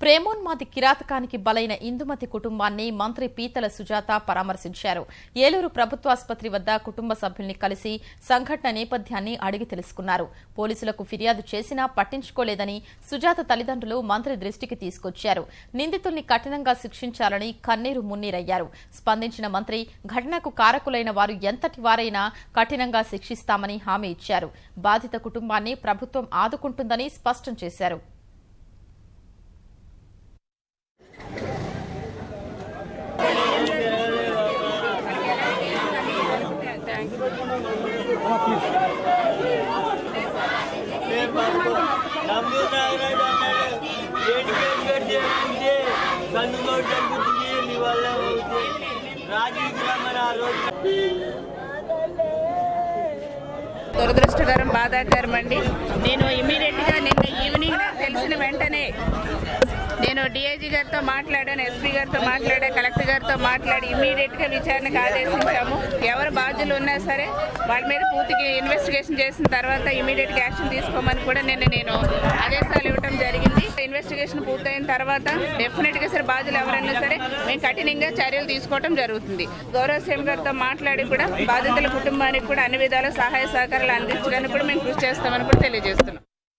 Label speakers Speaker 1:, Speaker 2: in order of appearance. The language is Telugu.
Speaker 1: ప్రేమోన్మాది కిరాతకానికి బలైన ఇందుమతి కుటుంబాన్ని మంత్రి పీతల సుజాత పరామర్శించారు. ఏలూరు ప్రభుత్వాసుపత్రి వద్ద కుటుంబ సభ్యుల్ని కలిసి సంఘటన నేపథ్యాన్ని అడిగి తెలుసుకున్నారు. పోలీసులకు ఫిర్యాదు చేసినా పట్టించుకోలేదని సుజాత తల్లిదండ్రులు మంత్రి దృష్టికి తీసుకొచ్చారు. నిందితుల్ని కఠినంగా శిక్షించాలని కన్నీరు మున్నీరయ్యారు. స్పందించిన మంత్రి ఘటనకు కారకులైన వారు ఎంతటి వారైనా కఠినంగా శిక్షిస్తామని హామీ ఇచ్చారు. బాధిత కుటుంబాన్ని ప్రభుత్వం ఆదుకుంటుందని స్పష్టం చేశారు.
Speaker 2: దురదృష్టకరం, బాధాకరం అండి. నేను ఇమీడియట్ గా నిన్న ఈవినింగ్ నాకు తెలిసిన వెంటనే నేను డిఐజీ గారితో మాట్లాడాను, ఎస్పీ గారితో మాట్లాడా, కలెక్టర్ గారితో మాట్లాడి ఇమీడియట్ గా విచారణకు ఆదేశించాము. ఎవరు బాధ్యులు ఉన్నా సరే వాళ్ళ మీద పూర్తిగా ఇన్వెస్టిగేషన్ చేసిన తర్వాత ఇమీడియట్ గా యాక్షన్ తీసుకోమని కూడా నేను ఆదేశాలు ఇవ్వడం జరిగింది. ఇన్వెస్టిగేషన్ పూర్తయిన తర్వాత డెఫినెట్ గా సరే బాధ్యులు ఎవరైనా సరే మేము కఠినంగా చర్యలు తీసుకోవడం జరుగుతుంది. గౌరవ సీఎం గారితో మాట్లాడి కూడా బాధితుల కుటుంబానికి కూడా అన్ని విధాల సహాయ సహకారాలు అందించడానికి కూడా మేము కృషి చేస్తామని కూడా తెలియజేస్తున్నాం.